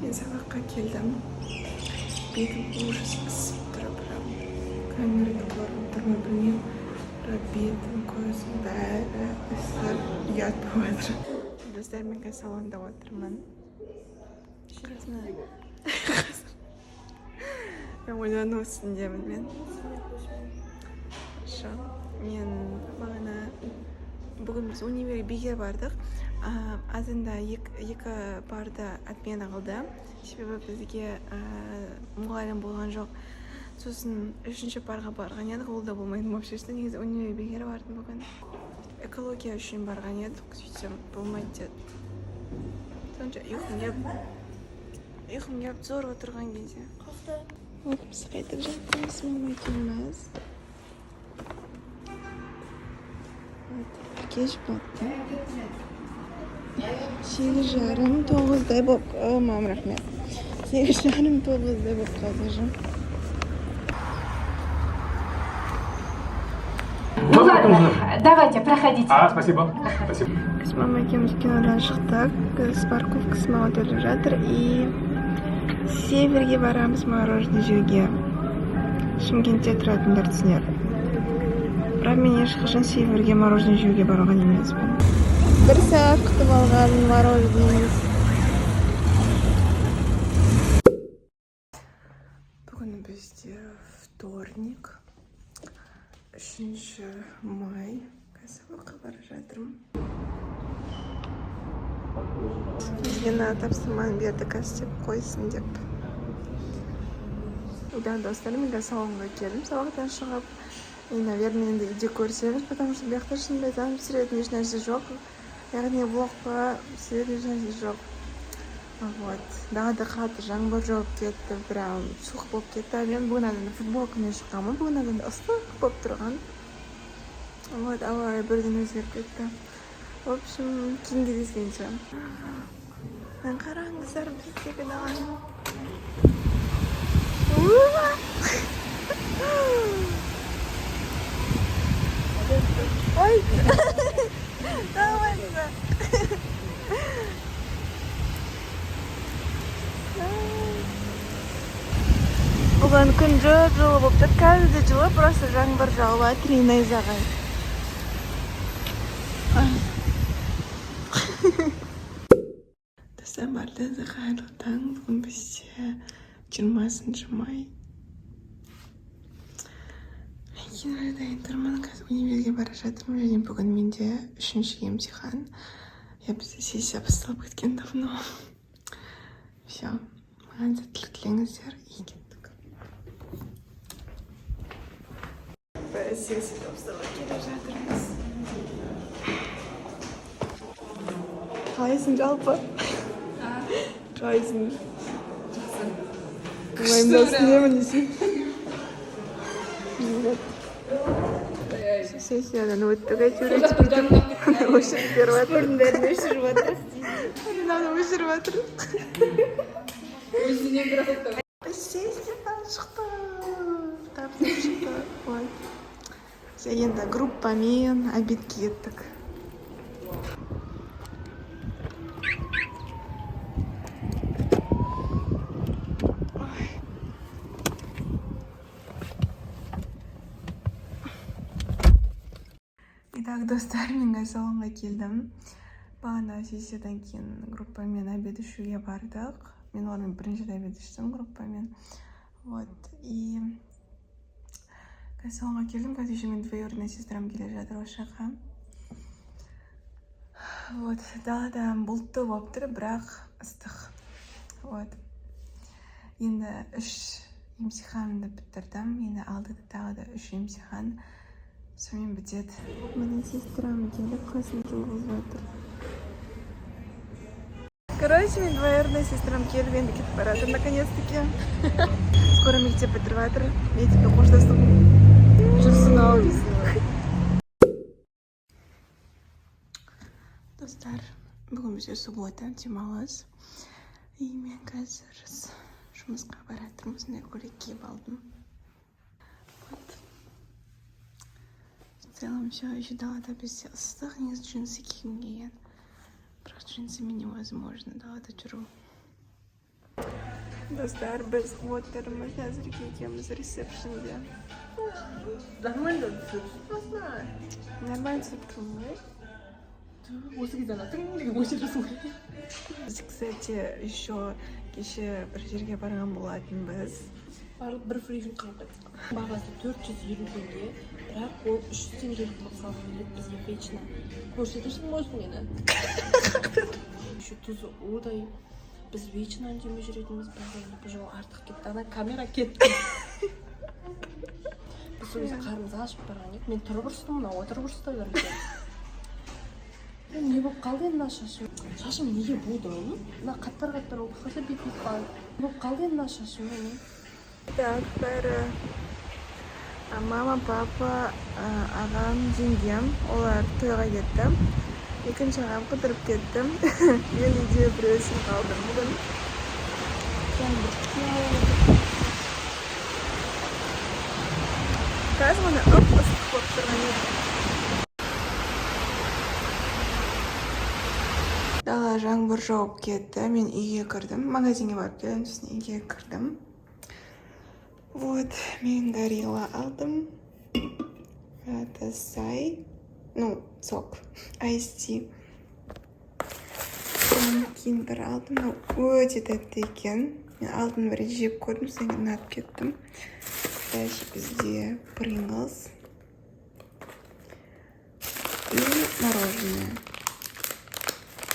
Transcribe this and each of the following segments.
мен сабаққа келдім. Бетім ужас ысып тұр, прям камерада көрініп тұр ма білмеймін. Бірақ бетім, көзім бәрі ысып, ұят болып жатыр. Достар, мен қазір салонда отырмын. Честно. Мен ойлану үстіндемін мен. Хорошо. Мен бағана бүгін біз универге бекер бардық. Азында екі барды отмена қылды. Себебі бізге мұғалім болған жоқ. Сосын үшінші парға барған едік, ол да болмайды вообще. Негізі универге бекер бардым бүгін. Экология үшін барған едік, сөйтсем болмайды деді. Сонша ұйқым кеп зор отырған кезде. Біз қайтып жаттымыз, мама екеуміз. Кеш болды. 8:30-9-дай болып, мам, рахмет. 8:30-9-дай болып қалды уже. Ну ладно, давайте, проходите. Спасибо. Спасибо. Biz mama ikimiz kinodan chiqdik. Biz parkovkasini o'tirib жатыр и Severga boramiz мороженое жеуге. Shimkentda turatындар түсінер. Бірақ мен ешқашан Severga мороженое жеуге барған емеспін. Bir saat kutib olgan мороженemiz. Бүгін бізде вторник. 3 май. Сабаққа бара жатырмын. Бізге тапсырманы берді, істеп қойсын деп. Да, достар, мен салонға келдім. Сабақтан шығып, наверное, енді үйде көрсеңіз, потому что бұяқта шынымды айтамын, пісіретін еш нәрсе жоқ. Яғни блогқа пісіретін еш нәрсе жоқ. Вот. Дағада қатты жаңбыр жауып кетті, прям суық болып кетті. Мен бүгін футболкамен шыққанмын, бүгін ыстық болып тұрған. Вот, ауа бірден өзгеріп кетті. В общем, кейін кездескенше. Қараңыздар біздегі даланы. Ой! Давайте! Бүгін күн жылы болып тұр. Қазір жылы просто жаңбыр жауып жатыр, найзағай. Достар, барлығыңызға қайырлы таң. Бүгін бізде 20 май. Мен дайын тұрмын. Қазір универге бара жатырмын. Және бүгін менде 3-ші емтихан. Бізде сессия басталып кеткен давно. Все. Маған сәттілік тілеңіздер. И кеттік. Сессия басталып келе жатырмыз. Қалайсың жалпы? Қалайсың? Уайымдасын немін десің? Сессиядан өттік әйтеуір өтпейтін. Өшіріп беріп жатыр. Спордың бәрін өшіріп жатыр. Мынаны өшіріп жатыр. Өзінен бір ақтап. Сессиядан шықты. Тапсырып шықты. Енді группамен обедке кеттік. Итак, достар, мен салонға келдім. Бағана сессиядан кейін группамен обед ішуге бардық. Мен олармен бірінші обед іштім группамен. Вот, и салонға келдім. Қазір еще мен двоюродной сестрам келе жатыр осы жаққа. Вот, далада бұлтты болып тұр, бірақ ыстық. Вот. Енді 3 емтиханымды бітірдім. Енді алдыда тағы да 3 емтихан. Сонымен бітеді. Менің сестрам келіп, қасын тұрғызып жатыр. Короче, мен двоюродной сестрам келіп, енді кетіп баратыр, наконец-таки. Скоро мектеп бітіріп жатыр. Мектепте қоштастық. Жүрсін ау дейсің. Достар, бүгін бізде суббота, демалыс. И мен қазір жұмысқа баратырмын. Осындай көйлек киіп алдым. В целом все еще далада бізде ыстық. Негізі джинсы киім келген. Бірақ джинсымен невозможно далада жүру. Dostlar, biz o'tirimiz hozirgi ikamiz resepsiyonda. Нормально түсіріп Нормально түсіп тұрмын ғой. осы кезде ана тың өшіресің ғой. Biz, kстати, еще кеше бір жерге барған болатынбыз. Барлық бір фризин қалдық. Бағасы 450 теңге, бірақ ол 300 теңгелік болып салған еді бізге вечно. Көрсетесің бе осыны мені? Еще тұзы удай. Біз вечно үндемей жүретінбіз, бірақ бұл жолы артық кетті. Ана камера кетті. Біз сол кезде қарымыз ашып барған еді. Мен тұрып ұрыстым, мына отырып ұрыстай берген. Не болып қалды енді мына шашым? Шашым неге болды оның? Мына қаттар болып қалса бетіп қалды. Не болып қалды енді мына шашым менің? Так, мама, папа, ағам, жеңгем, олар тойға кетті. Екінші ағам қыдырып кетті. Мен үйде бір өзім қалдым бүгін. Қазір ғана ып-ыстық болып тұрған еді. Дала жаңбыр жауып кетті. Мен үйге кірдім. Магазинге барып келдім, сосын үйге кірдім. Вот, мен горилла алдым. Это сай. Ну, сок. Айсти. Кейін бір алдым. Өте тәтті екен. Мен алдын бір жеп көрдім, содан кейін ұнатып кеттім. Дальше бізде Pringles. И мороженое.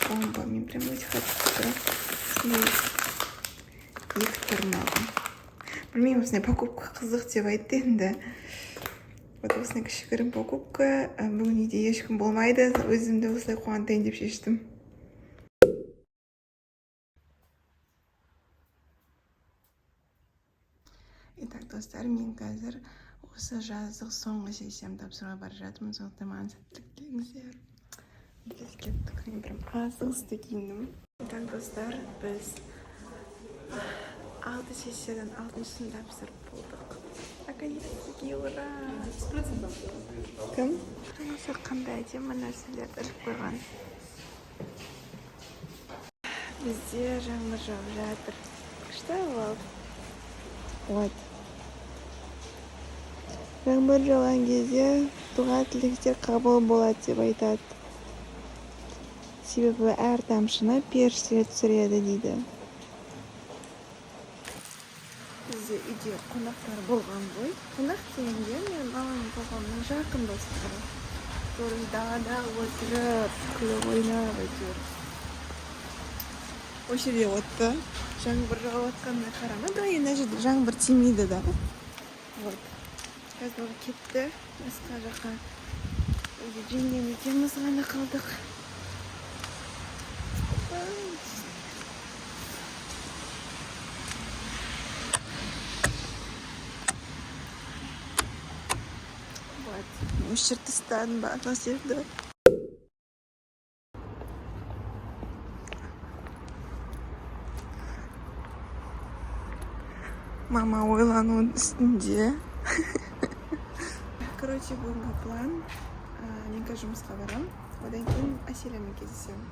Бомба. Мен прям өте қатты екі тұрмағым. Білмеймін, осындай покупка қызық деп айтты енді. Вот осындай кішігірім покупка. Бүгін үйде ешкім болмайды. Өзімді осылай қуантайын деп шештім. Итак, достар, мен қазір осы жаздық соңғы сессиям тапсыруға бара жатырмын. Сондықтан маған сәттілік тілеңіздер. Біз кеттік. Мен прям асығысты киіндім. Итак, достар, біз 6 сессиядан 6-шысын тапсырып болдық. Наконец-таки, ура! Кім? Осы қандай әдемі нәрселерді іліп қойған. Бізде жаңбыр жауып жатыр. Күшті болып. Вот. Жаңбыр жауған кезде дұға тілектер қабыл болады деп айтады. Себебі әр тамшыны періште түсіреді дейді. Бізде үйде қонақтар болған ғой. Қонақ дегенде мен маманың папамның жақын достары. Олар далада отырып, күліп ойнап әйтеуір. Осы жерде отты. Жаңбыр жауып жатқанына қарама. Да, енді жерде жаңбыр тимейді да. Вот. Қазір кетті. Басқа жаққа. Өзі жеңгем екеуміз ғана қалдық. Осы жерді ұстадым ба, атмосферді. Мама ойлануының үстінде. Короче, бүгінгі план. Мен қазір жұмысқа барам. Одан кейін Әселямен кездесемін.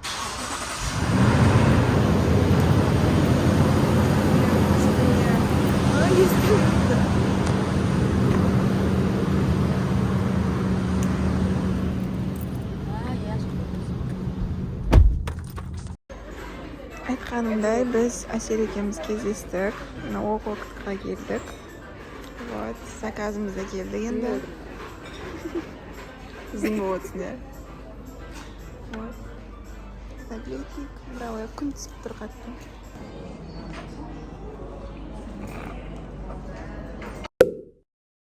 Айтқанымдай, біз Әсел екеуміз кездестік. Округқа келдік. Вот, заказымыз да келді енді. Біздің болсын, иә. Вот. Таблетник. Браво, күн түсіп тұр қатты.